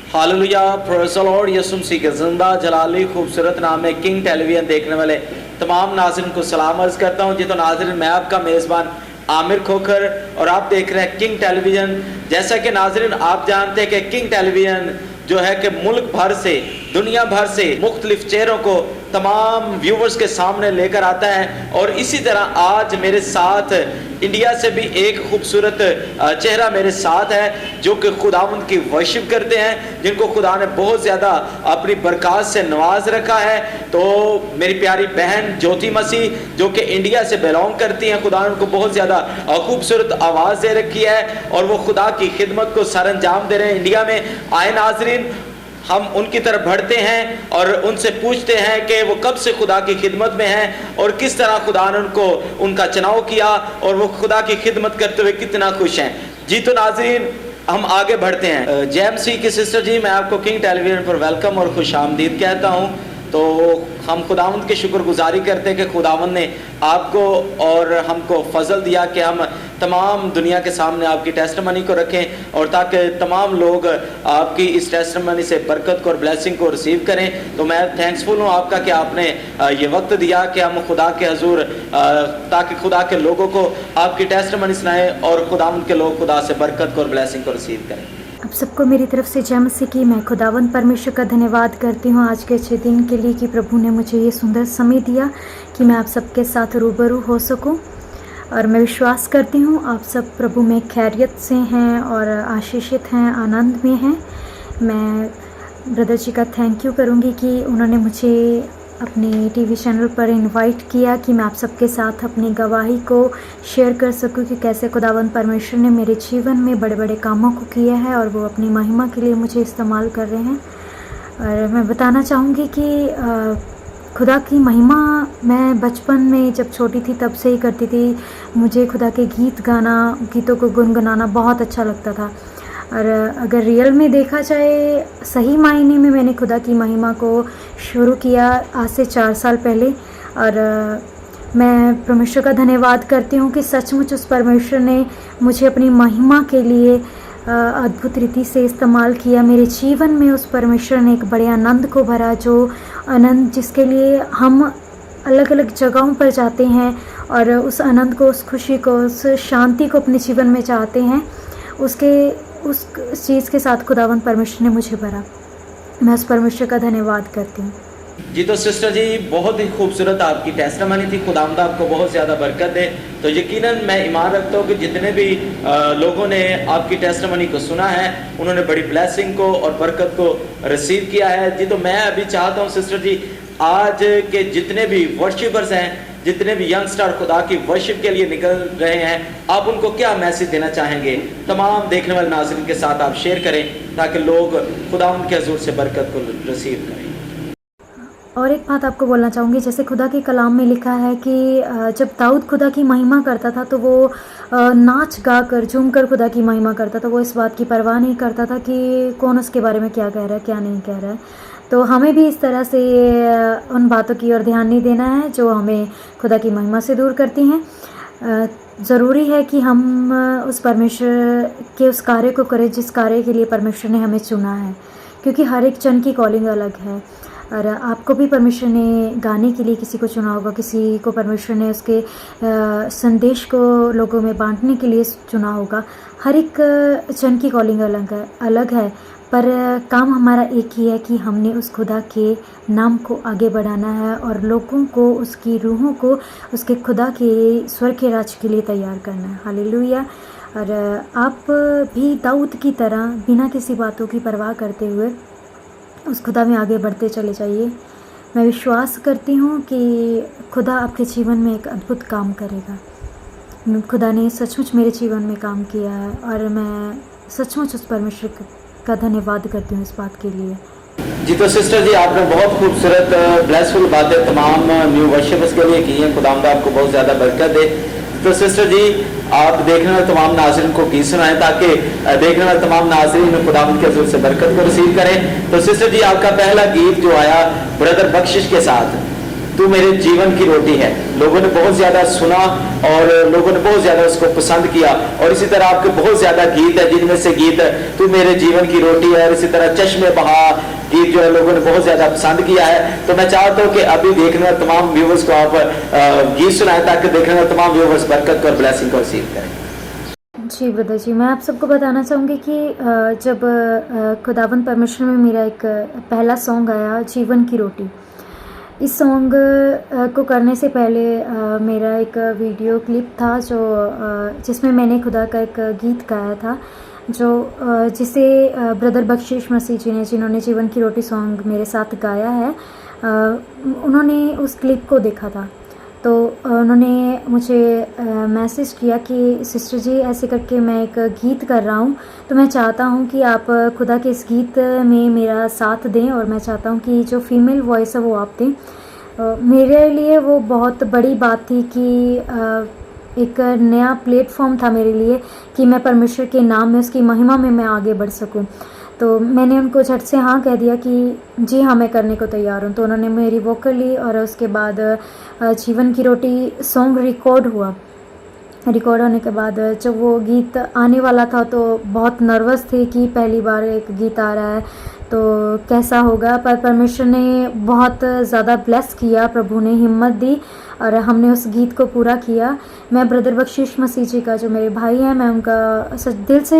Hallelujah, praise the Lord. Yeshu Masih के जिंदा जलाली खूबसूरत नाम में किंग टेलीविजन देखने वाले तमाम नाज़रीन को सलाम अर्ज़ करता हूँ। जी तो नाज़रीन, मैं आपका मेज़बान आमिर खोखर और आप देख रहे हैं किंग टेलीविजन। जैसा कि नाज़रीन आप जानते हैं कि किंग टेलीविजन जो है कि मुल्क भर से, दुनिया भर से मुख्तलिफ चेहरों को तमाम व्यूवर्स के सामने लेकर आता है। और इसी तरह आज मेरे साथ इंडिया से भी एक खूबसूरत चेहरा मेरे साथ है जो कि खुदावंद की वर्शिप करते हैं, जिनको खुदा ने बहुत ज़्यादा अपनी बरकत से नवाज रखा है। तो मेरी प्यारी बहन ज्योति मसीह जो कि इंडिया से बिलोंग करती हैं, खुदा ने उनको बहुत ज़्यादा खूबसूरत आवाज़ दे रखी है और वो खुदा की खिदमत को सर अंजाम दे रहे हैं इंडिया में। आए नाजरीन, हम उनकी तरफ बढ़ते हैं और उनसे पूछते हैं कि वो कब से खुदा की खिदमत में हैं और किस तरह खुदा ने उनको उनका चुनाव किया और वो खुदा की खिदमत करते हुए कितना खुश हैं। जी तो नाज़रीन, हम आगे बढ़ते हैं। जय मसीह की सिस्टर जी, मैं आपको किंग टेलीविजन पर वेलकम और खुश आमदीद कहता हूँ। तो हम खुदावंद की शुक्रगुजारी करते हैं कि खुदावंद ने आपको और हमको फजल दिया कि हम तमाम दुनिया के सामने आपकी टेस्टमनी को रखें और ताकि तमाम लोग आपकी इस टेस्टमनी से बरकत को और ब्लेसिंग को रिसीव करें। तो मैं थैंक्सफुल हूँ आपका कि आपने ये वक्त दिया कि हम खुदा के हजूर ताकि खुदा के लोगों को आपकी टेस्टमनी सुनाएं और खुदावंद के लोग खुदा से बरकत को और ब्लेसिंग को रिसीव करें। आप सबको मेरी तरफ से जय मसीह की। मैं खुदावंद परमेश्वर का धन्यवाद करती हूँ आज के अच्छे दिन के लिए कि प्रभु ने मुझे ये सुंदर समय दिया कि मैं आप सबके साथ रूबरू हो सकूँ। और मैं विश्वास करती हूँ आप सब प्रभु में खैरियत से हैं और आशीषित हैं, आनंद में हैं। मैं ब्रदर जी का थैंक यू करूँगी कि उन्होंने मुझे अपने टीवी चैनल पर इनवाइट किया कि मैं आप सबके साथ अपनी गवाही को शेयर कर सकूं कि कैसे खुदावंद परमेश्वर ने मेरे जीवन में बड़े बड़े कामों को किया है और वो अपनी महिमा के लिए मुझे इस्तेमाल कर रहे हैं। और मैं बताना चाहूँगी कि खुदा की महिमा मैं बचपन में जब छोटी थी तब से ही करती थी। मुझे खुदा के गीतों को गुनगुनाना बहुत अच्छा लगता था। और अगर रियल में देखा जाए, सही मायने में मैंने खुदा की महिमा को शुरू किया आज से 4 साल पहले। और मैं परमेश्वर का धन्यवाद करती हूँ कि सचमुच उस परमेश्वर ने मुझे अपनी महिमा के लिए अद्भुत रीति से इस्तेमाल किया। मेरे जीवन में उस परमेश्वर ने एक बड़े आनंद को भरा, जो आनंद जिसके लिए हम अलग अलग जगहों पर जाते हैं और उस आनंद को, उस खुशी को, उस शांति को अपने जीवन में चाहते हैं, उस चीज़ के साथ खुदावंद परमेश्वर ने मुझे भरा। मैं उस परमेश्वर का धन्यवाद करती हूँ। जी तो सिस्टर जी, बहुत ही खूबसूरत आपकी टेस्टमनी थी। खुदावंद आपको बहुत ज़्यादा बरकत दे। तो यकीनन मैं ईमान रखता हूँ कि जितने भी लोगों ने आपकी टेस्टमनी को सुना है उन्होंने बड़ी ब्लेसिंग को और बरकत को रिसीव किया है। जी तो मैं अभी चाहता हूँ सिस्टर जी, आज के जितने भी वर्शिपर्स हैं, जितने भी यंगस्टर खुदा की वर्शिप के लिए निकल रहे हैं, आप उनको क्या मैसेज देना चाहेंगे? तमाम देखने वाले नाज़रीन के साथ आप शेयर करें ताकि लोग खुदा उनके हजूर से बरकत को रिसीव करें। और एक बात आपको बोलना चाहूँगी, जैसे खुदा के कलाम में लिखा है कि जब दाऊद खुदा की महिमा करता था तो वो नाच गा कर, झूम कर खुदा की महिमा करता था। वो इस बात की परवाह नहीं करता था कि कौन उसके बारे में क्या कह रहा है, क्या नहीं कह रहा है। तो हमें भी इस तरह से उन बातों की ओर ध्यान नहीं देना है जो हमें खुदा की महिमा से दूर करती हैं। ज़रूरी है कि हम उस परमेश्वर के उस कार्य को करें जिस कार्य के लिए परमेश्वर ने हमें चुना है, क्योंकि हर एक जन की कॉलिंग अलग है। और आपको भी परमेश्वर ने गाने के लिए किसी को चुना होगा, किसी को परमेश्वर ने उसके संदेश को लोगों में बांटने के लिए चुना होगा। हर एक जन की कॉलिंग अलग है, पर काम हमारा एक ही है कि हमने उस खुदा के नाम को आगे बढ़ाना है और लोगों को, उसकी रूहों को उसके खुदा के स्वर्ग के राज के लिए तैयार करना है। हालेलुया। और आप भी दाऊद की तरह बिना किसी बातों की परवाह करते हुए उस खुदा में आगे बढ़ते चले जाइए। मैं विश्वास करती हूँ कि खुदा आपके जीवन में एक अद्भुत काम करेगा। खुदा ने सचमुच मेरे जीवन में काम किया है और मैं सचमुच उस परमेश्वर का धन्यवाद करती हूँ इस बात के लिए। जी तो सिस्टर जी, आपने बहुत खूबसूरत ब्लेसफुल बातें तमाम न्यू वर्शिपर्स के लिए की हैं। खुदावंद आपको बहुत ज़्यादा बरकत दे। तो सिस्टर जी, आप देखने वाले तमाम नाज़रीन को गीत सुनाएं ताकि देखने वाले तमाम नाज़रीन खुदावंद के हजूर से बरकत को रिसीव करें। तो सिस्टर जी, आपका पहला गीत जो आया ब्रदर बख्शिश के साथ, तू मेरे जीवन की रोटी है। लोगों ने बहुत ज़्यादा सुना और लोगों ने बहुत ज़्यादा उसको पसंद किया। और इसी तरह आपके बहुत ज़्यादा गीत है, जिनमें से गीत तू मेरे जीवन की रोटी है, और इसी तरह चश्मे बहा गीत जो है लोगों ने बहुत ज़्यादा पसंद किया है। तो मैं चाहता हूँ कि अभी देखने वाले तमाम व्यूवर्स को आप गीत सुनाएं, ताकि देखने वाले तमाम व्यूवर्स बरकत और ब्लेसिंग को रिसीव करें। जी ब्रदर जी, मैं आप सबको बताना चाहूँगी कि जब खुदावंद परमेश्वर में मेरा एक पहला सॉन्ग आया, जीवन की रोटी, इस सॉन्ग को करने से पहले मेरा एक वीडियो क्लिप था जो जिसमें मैंने खुदा का एक गीत गाया था, जो जिसे ब्रदर बख्शीश मसीह जी ने, जिन्होंने जीवन की रोटी सॉन्ग मेरे साथ गाया है, उन्होंने उस क्लिप को देखा था। तो उन्होंने मुझे मैसेज किया कि सिस्टर जी ऐसे करके मैं एक गीत कर रहा हूँ, तो मैं चाहता हूँ कि आप खुदा के इस गीत में मेरा साथ दें, और मैं चाहता हूँ कि जो फीमेल वॉइस है वो आप दें। मेरे लिए वो बहुत बड़ी बात थी कि एक नया प्लेटफॉर्म था मेरे लिए कि मैं परमेश्वर के नाम में, उसकी महिमा में मैं आगे बढ़ सकूं। तो मैंने उनको झट से हाँ कह दिया कि जी हाँ, मैं करने को तैयार हूँ। तो उन्होंने मेरी वोकल ली, और उसके बाद जीवन की रोटी सॉन्ग रिकॉर्ड हुआ। रिकॉर्ड होने के बाद जब वो गीत आने वाला था तो बहुत नर्वस थी कि पहली बार एक गीत आ रहा है तो कैसा होगा, पर परमेश्वर ने बहुत ज़्यादा ब्लेस किया, प्रभु ने हिम्मत दी और हमने उस गीत को पूरा किया। मैं ब्रदर बख्शीश मसीह जी का, जो मेरे भाई हैं, मैं उनका सच दिल से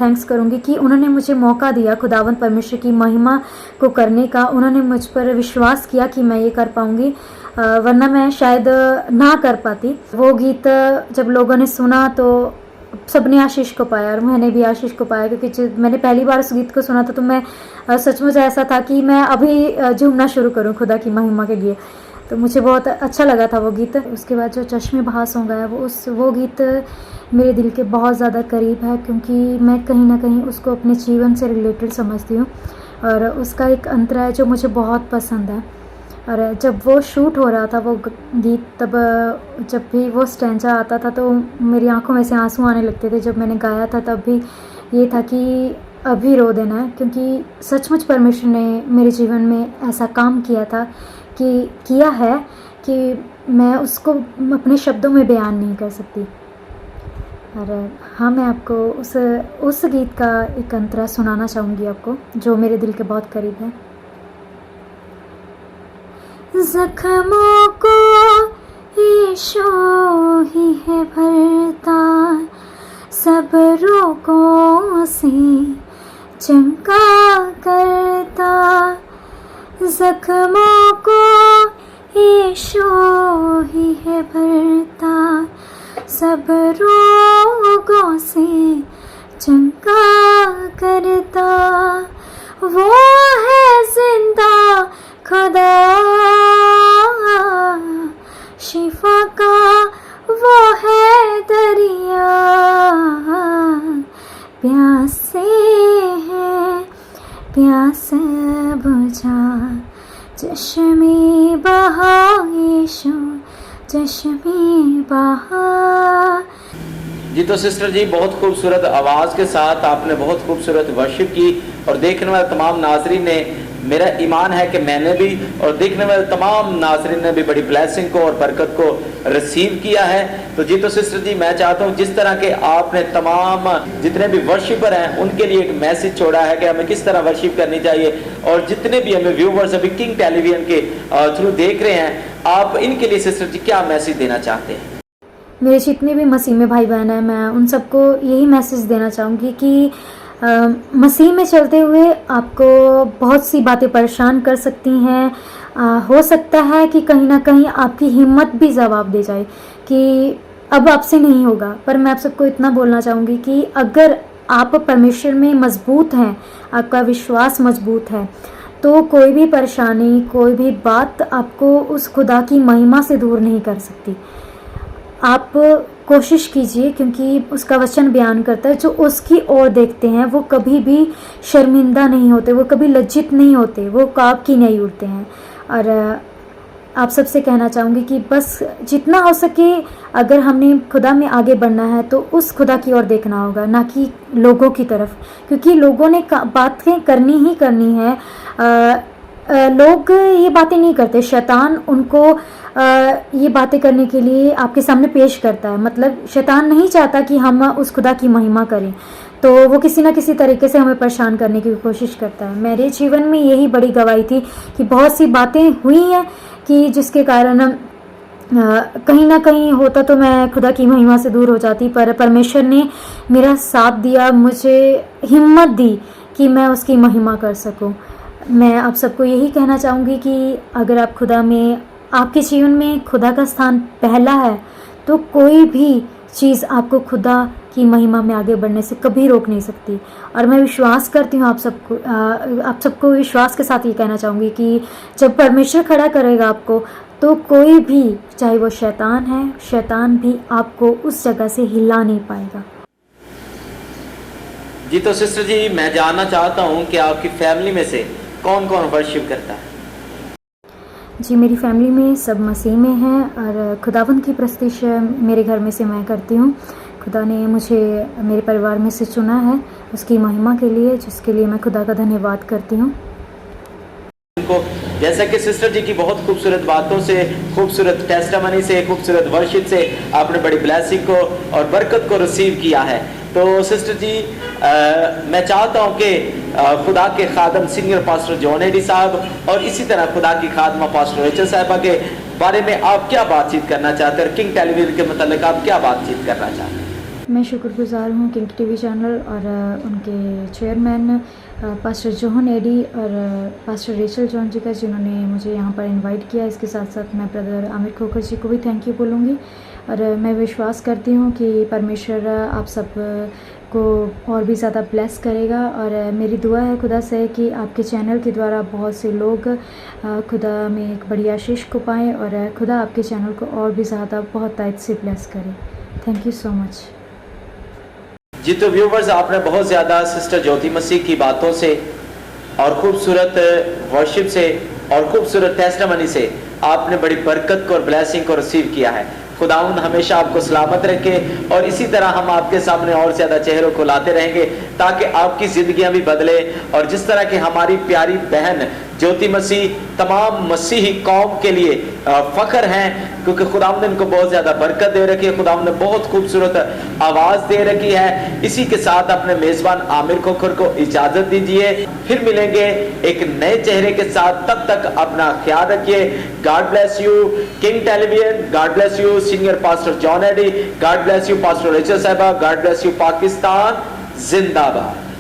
थैंक्स करूंगी कि उन्होंने मुझे मौका दिया खुदावंद परमेश्वर की महिमा को करने का। उन्होंने मुझ पर विश्वास किया कि मैं ये कर पाऊंगी, वरना मैं शायद ना कर पाती। वो गीत जब लोगों ने सुना तो सबने आशीष को पाया, और मैंने भी आशीष को पाया, क्योंकि जब मैंने पहली बार उस गीत को सुना था तो मैं सचमुच ऐसा था कि मैं अभी झूमना शुरू करूं खुदा की महिमा के लिए। तो मुझे बहुत अच्छा लगा था वो गीत। उसके बाद जो चश्मे बहा सॉन्ग आया, वो गीत मेरे दिल के बहुत ज़्यादा करीब है, क्योंकि मैं कहीं ना कहीं उसको अपने जीवन से रिलेटेड समझती हूँ, और उसका एक अंतरा है जो मुझे बहुत पसंद है। और जब वो शूट हो रहा था वो गीत, तब जब भी वो स्टैंजा आता था तो मेरी आंखों में से आंसू आने लगते थे। जब मैंने गाया था तब भी ये था कि अभी रो देना है, क्योंकि सचमुच परमेश्वर ने मेरे जीवन में ऐसा काम किया है कि मैं उसको अपने शब्दों में बयान नहीं कर सकती। और हाँ, मैं आपको उस गीत का एक अंतरा सुनाना चाहूँगी आपको, जो मेरे दिल के बहुत करीब है। जख्मों को यीशु ही है भरता, सब रोगों से चंगा करता। जख्मों को यीशु ही है भरता, सब रोगों से चंगा करता। वो है जिंदा खुदा शिफा का, वो है दरिया, प्यासे हैं प्यास बुझा, चश्मे बहा यीशु, चश्मे बहा। जी तो सिस्टर जी, बहुत खूबसूरत आवाज़ के साथ आपने बहुत खूबसूरत वर्शिप की, और देखने वाले तमाम नाजरीन ने, मेरा ईमान है कि मैंने भी और देखने वाले तमाम नाजरीन ने भी बड़ी ब्लेसिंग को और बरकत को रिसीव किया है। तो जी तो सिस्टर जी, मैं चाहता हूँ जिस तरह के आपने तमाम जितने भी वर्शिपर हैं उनके लिए एक मैसेज छोड़ा है कि हमें किस तरह वर्शिप करनी चाहिए, और जितने भी हमें व्यूवर्स अभी किंग टेलीविजन के थ्रू देख रहे हैं, आप इनके लिए सिस्टर जी क्या मैसेज देना चाहते हैं? मेरे जितने भी मसीह में भाई बहन हैं, मैं उन सबको यही मैसेज देना चाहूँगी कि मसीह में चलते हुए आपको बहुत सी बातें परेशान कर सकती हैं। हो सकता है कि कहीं ना कहीं आपकी हिम्मत भी जवाब दे जाए कि अब आपसे नहीं होगा, पर मैं आप सबको इतना बोलना चाहूँगी कि अगर आप परमेश्वर में मजबूत हैं, आपका विश्वास मजबूत है, तो कोई भी परेशानी, कोई भी बात आपको उस खुदा की महिमा से दूर नहीं कर सकती। आप कोशिश कीजिए, क्योंकि उसका वचन बयान करता है, जो उसकी ओर देखते हैं वो कभी भी शर्मिंदा नहीं होते, वो कभी लज्जित नहीं होते, वो काब की नहीं उड़ते हैं। और आप सबसे कहना चाहूँगी कि बस जितना हो सके, अगर हमने खुदा में आगे बढ़ना है तो उस खुदा की ओर देखना होगा, ना कि लोगों की तरफ, क्योंकि लोगों ने बातें करनी ही करनी है। लोग ये बातें नहीं करते, शैतान उनको ये बातें करने के लिए आपके सामने पेश करता है। मतलब शैतान नहीं चाहता कि हम उस खुदा की महिमा करें, तो वो किसी न किसी तरीके से हमें परेशान करने की कोशिश करता है। मेरे जीवन में यही बड़ी गवाही थी कि बहुत सी बातें हुई हैं कि जिसके कारण कहीं ना कहीं होता तो मैं खुदा की महिमा से दूर हो जाती, पर परमेश्वर ने मेरा साथ दिया, मुझे हिम्मत दी कि मैं उसकी महिमा कर सकूं। मैं आप सबको यही कहना चाहूँगी कि अगर आप खुदा में, आपके जीवन में खुदा का स्थान पहला है, तो कोई भी चीज़ आपको खुदा की महिमा में आगे बढ़ने से कभी रोक नहीं सकती। और मैं विश्वास करती हूँ आप सबको विश्वास के साथ ये कहना चाहूँगी कि जब परमेश्वर खड़ा करेगा आपको, तो कोई भी, चाहे वो शैतान है, शैतान भी आपको उस जगह से हिला नहीं पाएगा। जी तो सिस्टर जी, मैं जानना चाहता हूँ कि आपकी फैमिली में से कौन कौन वर्शिप करता है? जी, मेरी फैमिली में सब मसीह में हैं और खुदावंद की प्रस्तिश मेरे घर में से मैं करती हूँ। खुदा ने मुझे मेरे परिवार में से चुना है उसकी महिमा के लिए, जिसके लिए मैं खुदा का धन्यवाद करती हूँ। उनको, जैसा कि सिस्टर जी की बहुत खूबसूरत बातों से, खूबसूरत टेस्टामनी से, खूबसूरत वर्शिप से आपने बड़ी ब्लेसिंग को और बरकत को रिसीव किया है। तो सिस्टर जी, मैं चाहता हूं कि खुदा के खादम सीनियर पास्टर जॉन एडी साहब और इसी तरह खुदा की खादमा पास्टर रेचल साहिबा के बारे में आप क्या बातचीत करना चाहते हैं, किंग टेलीविजन के मतलब आप क्या बातचीत करना चाहते हैं? मैं शुक्रगुजार हूँ किंग टीवी चैनल और उनके चेयरमैन पास्टर जॉन एडी और पास्टर रेचल जॉन जी का, जिन्होंने मुझे यहाँ पर इनवाइट किया। इसके साथ साथ मैं ब्रदर आमिर खोखर जी को भी थैंक यू बोलूँगी। और मैं विश्वास करती हूँ कि परमेश्वर आप सब को और भी ज़्यादा ब्लेस करेगा। और मेरी दुआ है खुदा से कि आपके चैनल के द्वारा बहुत से लोग खुदा में एक बड़ी आशीष को पाएँ और खुदा आपके चैनल को और भी ज़्यादा बहुत तायत से ब्लेस करे। Thank you so much. जी तो व्यूवर्स, आपने बहुत ज़्यादा सिस्टर ज्योति मसीह की बातों से और खूबसूरत वर्शिप से और खूबसूरत टेस्टामनी से आपने बड़ी बरकत को और ब्लेसिंग को रिसीव किया है। खुदावंद हमेशा आपको सलामत रखे और इसी तरह हम आपके सामने और ज़्यादा चेहरों को लाते रहेंगे ताकि आपकी ज़िंदगियां भी बदले। और जिस तरह की हमारी प्यारी बहन ज्योति मसीह तमाम मसीही कौम के लिए फ़ख्र हैं, क्योंकि खुदावंद इनको बहुत ज़्यादा बरकत दे रखी है, खुदावंद ने बहुत खूबसूरत आवाज़ दे रखी है। इसी के साथ अपने मेज़बान आमिर खोखर को इजाज़त दीजिए, फिर मिलेंगे एक नए चेहरे के साथ। तब तक अपना ख्याल रखिए। God bless you King television, God bless you senior pastor John Eddie, God bless you pastor Rachel साहिबा, गॉड ब्लेस यू पाकिस्तान जिंदाबाद।